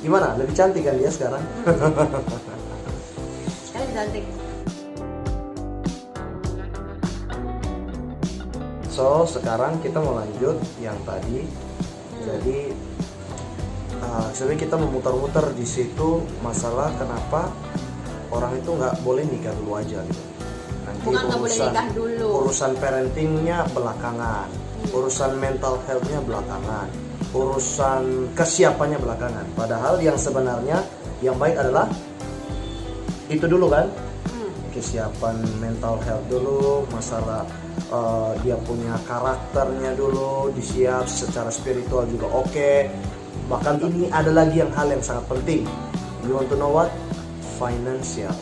Gimana? Lebih cantik kan dia sekarang? Sekali cantik. So, sekarang kita mau lanjut yang tadi. Jadi sebenarnya kita memutar-mutar di situ masalah kenapa orang itu nggak boleh nikah dulu aja gitu. Nanti Bukan nggak boleh nikah dulu. urusan parentingnya belakangan, urusan mental healthnya belakangan, urusan kesiapannya belakangan. Padahal yang sebenarnya yang baik adalah itu dulu kan, kesiapan mental health dulu, masalah dia punya karakternya dulu disiap, secara spiritual juga oke. Bahkan ini ada lagi hal yang sangat penting. You want to know what? Financial.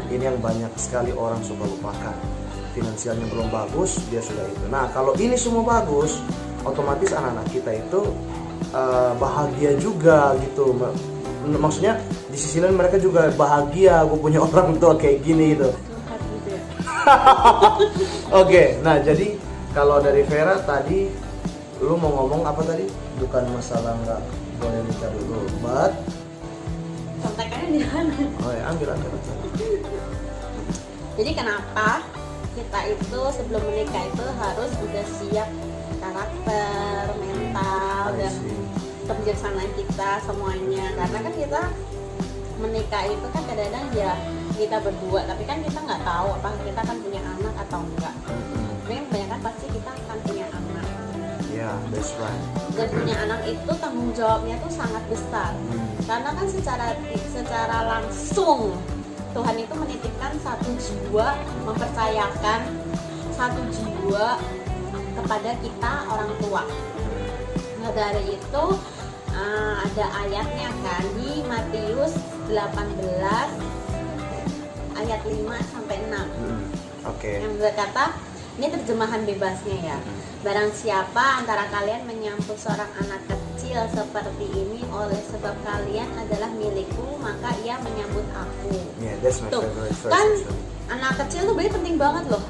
Ini yang banyak sekali orang suka lupakan. Finansialnya belum bagus, dia sudah itu. Nah, kalau ini semua bagus, otomatis anak-anak kita itu bahagia juga gitu. Maksudnya di sisi lain mereka juga bahagia, gue punya orang tua kayak gini gitu. Oke, nah jadi kalau dari Vera tadi lu mau ngomong apa tadi? Bukan masalah nggak boleh nikah dulu, but Contekannya di mana? oh ya, ambil. Jadi kenapa kita itu sebelum menikah itu harus udah siap karakter, mental, dan kebijaksanaan kita semuanya. Karena kan kita menikah itu kan kadang-kadang ya kita berdua, tapi kan kita nggak tahu apakah kita akan punya anak atau enggak. Tapi kebanyakan pasti kita akan punya anak. Yeah, that's right. Dan punya anak itu tanggung jawabnya tuh sangat besar. Karena kan secara langsung Tuhan itu menitipkan satu jiwa, mempercayakan satu jiwa kepada kita orang tua. Nah dari itu ada ayatnya kan di Matius 18 ayat 5 sampai 6. Oke. Yang berkata, ini terjemahan bebasnya ya. Barang siapa antara kalian menyambut seorang anak kecil seperti ini oleh sebab kalian adalah milikku, maka ia menyambut aku. Yeah, that's my favorite verse. Kan actually. anak kecil tuh berarti penting banget loh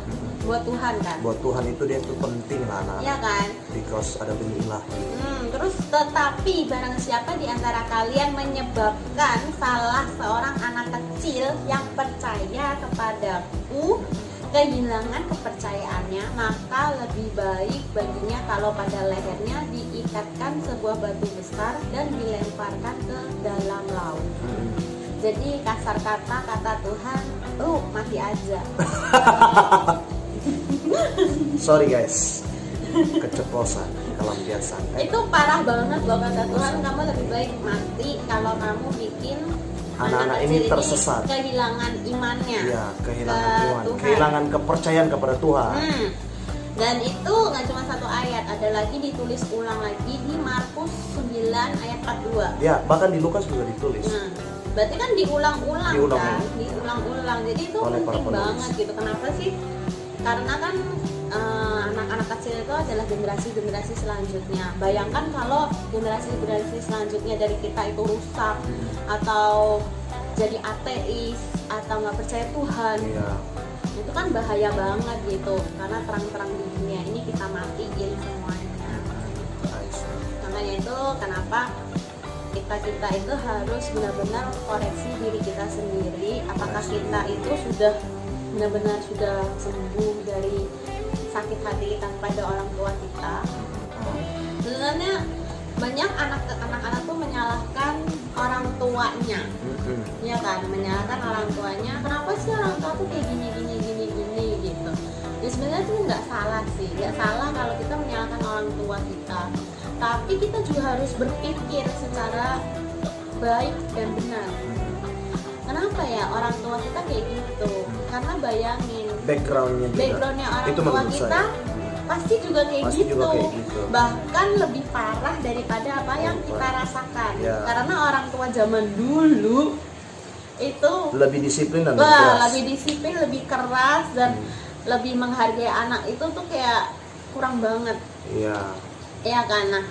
buat Tuhan kan. Buat Tuhan itu dia tuh penting lah anak. Iya kan? Because ada benih ilahi. Terus tetapi barang siapa di antara kalian menyebabkan salah seorang anak kecil yang percaya kepadaku kehilangan kepercayaannya, maka lebih baik baginya kalau pada lehernya diikatkan sebuah batu besar dan dilemparkan ke dalam laut. Jadi kasar kata Tuhan, mati aja. Sorry guys, keceplosan kelampiasan. Itu parah banget loh kata Tuhan, kamu lebih baik mati kalau kamu bikin Anak-anak kecil ini tersesat, kehilangan imannya. Ya, kehilangan iman, Tuhan. kehilangan kepercayaan kepada Tuhan. Dan itu nggak cuma satu ayat, ada lagi ditulis ulang lagi di Markus 9 ayat 42. Ya, bahkan di Lukas juga ditulis. Berarti kan diulang-ulang kan, diulang-ulang. Jadi itu Oleh para penting penulis. banget gitu. Kenapa sih? Karena kan anak-anak kecil itu adalah generasi-generasi selanjutnya. Bayangkan kalau generasi-generasi selanjutnya dari kita itu rusak atau jadi ateis atau nggak percaya Tuhan. Iya. Itu kan bahaya banget gitu. Karena terang-terang di dunia ini kita matiin semuanya. Makanya itu kenapa kita itu harus benar-benar koreksi diri kita sendiri. Apakah kita itu sudah benar-benar sudah sembuh dari sakit hati kita kepada orang tua kita. Sebenarnya banyak anak-anak tuh menyalahkan orang tuanya, ya kan, menyalahkan orang tuanya. Kenapa sih orang tua tuh kayak gini gitu? Ya sebenarnya tuh nggak salah sih, nggak salah kalau kita menyalahkan orang tua kita. Tapi kita juga harus berpikir secara baik dan benar. Kenapa ya orang tua kita kayak gitu? Karena bayangin backgroundnya orang itu tua kita pasti juga kayak gitu. Bahkan lebih parah daripada apa yang kita rasakan. Ya. Karena orang tua zaman dulu itu lebih disiplin dan keras. lebih disiplin, lebih keras dan lebih menghargai anak itu tuh kayak kurang banget. Iya. Ya kan. Nah,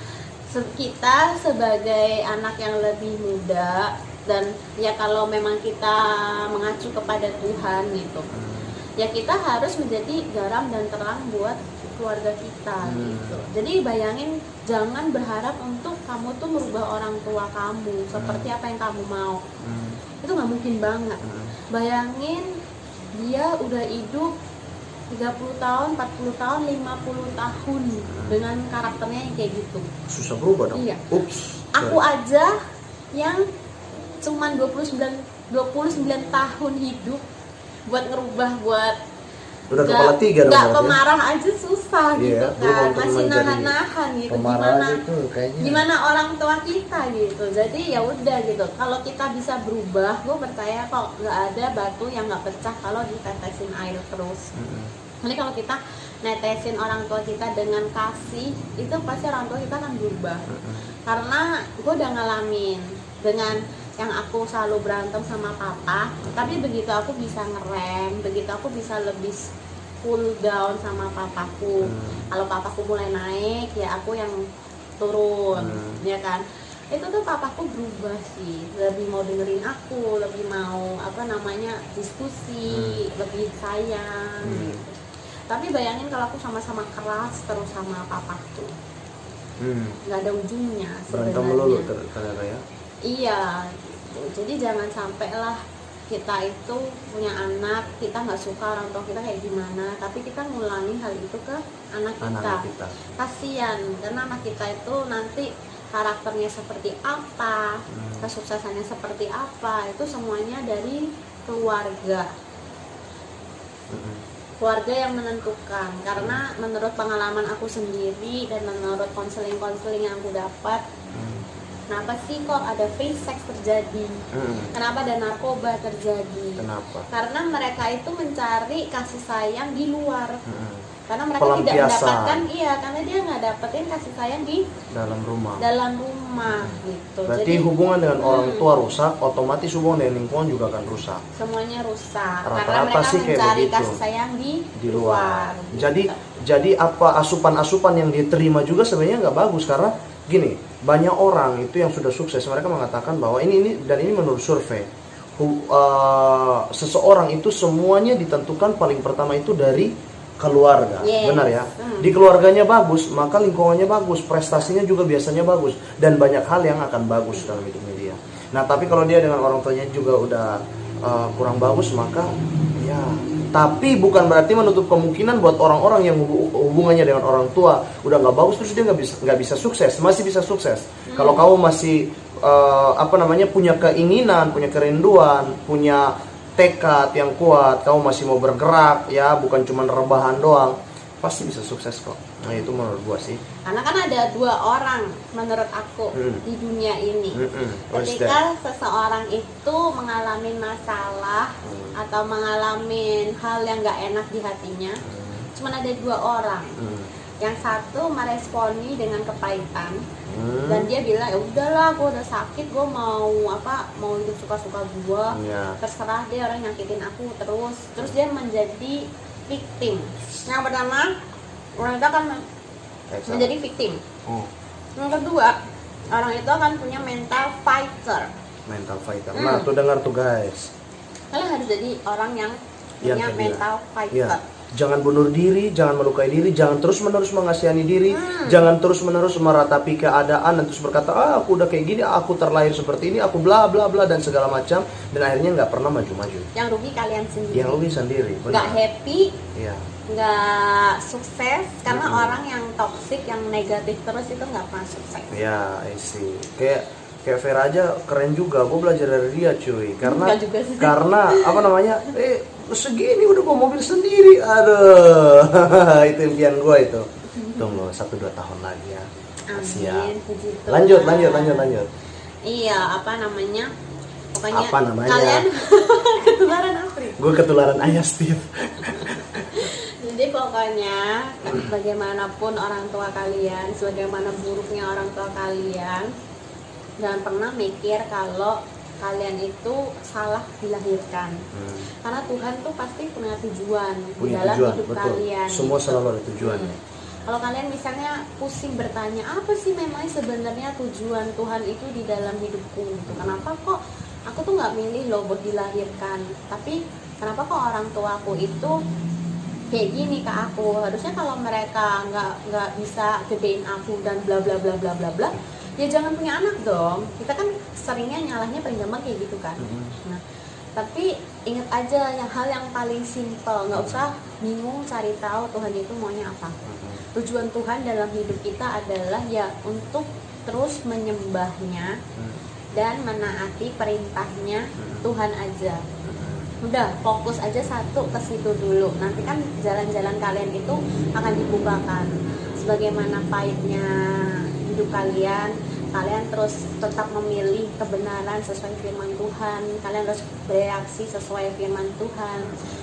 kita sebagai anak yang lebih muda dan ya kalau memang kita mengacu kepada Tuhan gitu, ya kita harus menjadi garam dan terang buat keluarga kita gitu. Jadi bayangin, jangan berharap untuk kamu tuh merubah orang tua kamu seperti apa yang kamu mau. Itu nggak mungkin banget. Bayangin dia udah hidup 30 tahun, 40 tahun, 50 tahun dengan karakternya yang kayak gitu. Susah berubah dong. Iya. Ups. Aku aja yang cuman 29 tahun hidup buat ngerubah, buat Udah kepala tiga dong. nggak berarti ya? pemarah aja susah Iya, gitu belum kan, untuk masih menjadi nahan-nahan gitu. pemarah Gimana aja tuh kayaknya. gimana orang tua kita gitu. Jadi ya udah gitu, kalau kita bisa berubah, gue percaya kok nggak ada batu yang nggak pecah kalau ditetesin air terus. Jadi kalau kita netesin orang tua kita dengan kasih, itu pasti orang tua kita akan berubah. Karena gue udah ngalamin dengan yang aku selalu berantem sama papa, tapi begitu aku bisa ngerem, begitu aku bisa lebih cool down sama papaku. Kalau papaku mulai naik, ya aku yang turun, ya kan? Itu tuh papaku berubah sih, lebih mau dengerin aku, lebih mau diskusi, lebih sayang gitu. Tapi bayangin kalau aku sama-sama keras terus sama papaku, nggak ada ujungnya Berantem sebenarnya. melulu ternyata ya. Iya, gitu. Jadi jangan sampai lah kita itu punya anak, kita nggak suka orang tua kita kayak gimana, tapi kita ngulangin hal itu ke anak kita. Kasian, karena anak kita itu nanti karakternya seperti apa, kesuksesannya seperti apa, itu semuanya dari keluarga. Keluarga yang menentukan. Karena menurut pengalaman aku sendiri dan menurut konseling-konseling yang aku dapat, kenapa sih kok ada free sex terjadi? Kenapa ada narkoba terjadi? Kenapa? Karena mereka itu mencari kasih sayang di luar. Karena mereka tidak Pelampiasan. mendapatkan, karena dia nggak dapetin kasih sayang di Dalam rumah. gitu. Berarti Jadi hubungan dengan orang tua rusak, otomatis hubungan dengan lingkungan juga akan rusak. semuanya rusak. Karena Rata-rata mereka sih kayak mencari begitu. kasih sayang di luar. gitu. Jadi apa asupan-asupan yang diterima juga sebenarnya nggak bagus, karena gini, banyak orang itu yang sudah sukses mereka mengatakan bahwa ini menurut survei, seseorang itu semuanya ditentukan paling pertama itu dari keluarga. Yes. Benar ya? Di keluarganya bagus, maka lingkungannya bagus, prestasinya juga biasanya bagus, dan banyak hal yang akan bagus dalam hidupnya dia. Nah, tapi kalau dia dengan orang tuanya juga udah kurang bagus, maka ya, tapi bukan berarti menutup kemungkinan buat orang-orang yang hubungannya dengan orang tua udah nggak bagus terus dia nggak bisa sukses, masih bisa sukses. Kalau kamu masih punya keinginan, punya kerinduan, punya tekad yang kuat, kamu masih mau bergerak ya, bukan cuma rebahan doang, pasti bisa sukses kok. Nah, itu menurut gua sih. Karena kan ada dua orang menurut aku di dunia ini. Ketika seseorang itu mengalami masalah atau mengalami hal yang nggak enak di hatinya, cuma ada dua orang. Yang satu meresponi dengan kepahitan, dan dia bilang ya udahlah, gue udah sakit, gue mau hidup suka-suka gue, terserah dia orang nyakitin aku terus dia menjadi victim. Yang pertama, orang itu akan menjadi victim. Yang kedua, orang itu akan punya mental fighter. Nah, tuh dengar tuh guys, Kalian harus jadi orang yang punya mental fighter. Jangan bunuh diri, jangan melukai diri, jangan terus-menerus mengasihani diri, jangan terus-menerus meratapi keadaan dan terus berkata, aku udah kayak gini, aku terlahir seperti ini, aku bla bla bla dan segala macam, dan akhirnya nggak pernah maju-maju. Yang rugi kalian sendiri. Yang rugi sendiri. Nggak happy, nggak sukses, karena orang yang toxic, yang negatif terus itu nggak pernah sukses. Ya, sih. Kayak Vera aja keren juga, gue belajar dari dia cuy, karena segini udah bawa mobil sendiri, aduh. Itu impian gue itu. Tunggu 1-2 tahun lagi ya. Amin, puji Tuhan. Lanjut. Iya, pokoknya kalian ketularan Afri. Gue ketularan ayah Steve. Jadi pokoknya bagaimanapun orang tua kalian, sebagaimana buruknya orang tua kalian, jangan pernah mikir kalau kalian itu salah dilahirkan. Karena Tuhan tuh pasti punya tujuan di dalam hidup betul. Kalian. Semua selalu ada tujuan. Kalau kalian misalnya pusing bertanya, apa sih memang sebenarnya tujuan Tuhan itu di dalam hidupku? Kenapa kok aku tuh nggak milih loh buat dilahirkan? Tapi kenapa kok orang tuaku itu kayak gini ke aku. Harusnya kalau mereka nggak bisa gedein aku dan bla bla bla bla bla bla, ya jangan punya anak dong. Kita kan seringnya nyalahnya paling gampang kayak gitu kan. Nah, tapi ingat aja yang hal yang paling simpel, nggak usah bingung cari tahu Tuhan itu maunya apa. Tujuan Tuhan dalam hidup kita adalah ya untuk terus menyembahnya dan menaati perintahnya Tuhan aja. Udah fokus aja satu ke situ dulu. Nanti kan jalan-jalan kalian itu akan dibukakan. Sebagaimana pahitnya hidup kalian, kalian terus tetap memilih kebenaran sesuai firman Tuhan. Kalian harus bereaksi sesuai firman Tuhan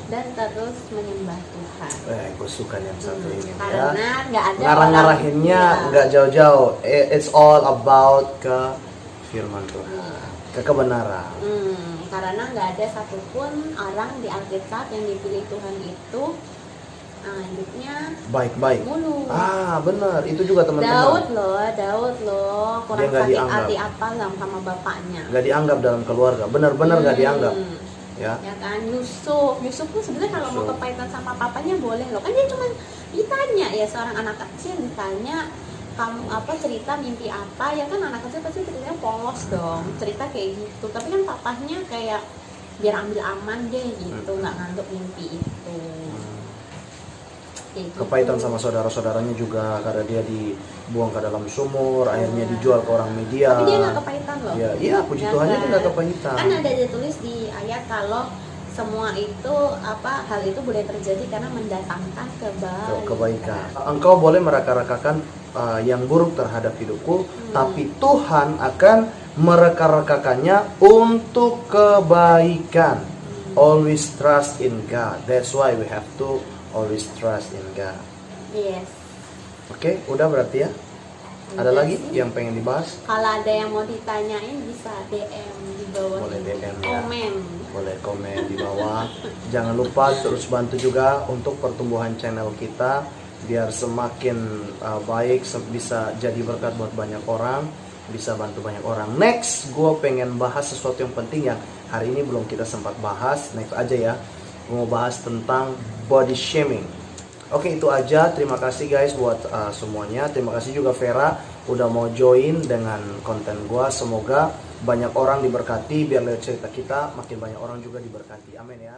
dan terus menyembah Tuhan. Gue suka yang satu ini Karena nggak ada ngarah-ngarahinnya nggak jauh-jauh. It's all about ke firman Tuhan, ke kebenaran. Karena nggak ada satupun orang di Alkitab yang dipilih Tuhan itu hidupnya baik-baik. mulus. Benar. Itu juga teman-teman. Daud loh, kurang Dia nggak sakit dianggap. hati apa lah sama bapaknya. Nggak dianggap dalam keluarga. Benar-benar nggak dianggap. Ya. Ya kan, Yusuf pun sebenarnya kalau mau kepahitan sama papanya boleh loh. Kan dia cuma ditanya ya, seorang anak kecil ditanya kamu apa cerita mimpi apa, ya kan anak kecil pasti ceritanya polos dong, cerita kayak gitu. Tapi kan papahnya kayak biar ambil aman deh gitu, nggak nganggep mimpi itu. Kayak gitu. Kepahitan sama saudara-saudaranya juga karena dia dibuang ke dalam sumur, akhirnya dijual ke orang media. Tapi dia nggak kepahitan loh. Iya, puji Tuhan dia nggak kepahitan. Kan ada ditulis di ayat kalau semua itu hal itu boleh terjadi karena mendatangkan kebaikan. Engkau boleh mereka-rekakan yang buruk terhadap hidupku, tapi Tuhan akan mereka-rekakannya untuk kebaikan. Always trust in God. That's why we have to always trust in God. Yes. Oke, udah berarti ya? Ada Udah lagi sih. yang pengen dibahas? Kalau ada yang mau ditanyain bisa DM di bawah. Boleh ini. DM ya. Komen. Boleh komen di bawah. Jangan lupa terus bantu juga untuk pertumbuhan channel kita biar semakin baik, bisa jadi berkat buat banyak orang, bisa bantu banyak orang. Next, gue pengen bahas sesuatu yang penting yang hari ini belum kita sempat bahas. Next aja ya. Gue mau bahas tentang body shaming. Oke, itu aja. Terima kasih guys buat semuanya. Terima kasih juga Vera udah mau join dengan konten gue. Semoga banyak orang diberkati, biar lewat cerita kita makin banyak orang juga diberkati. Amin ya.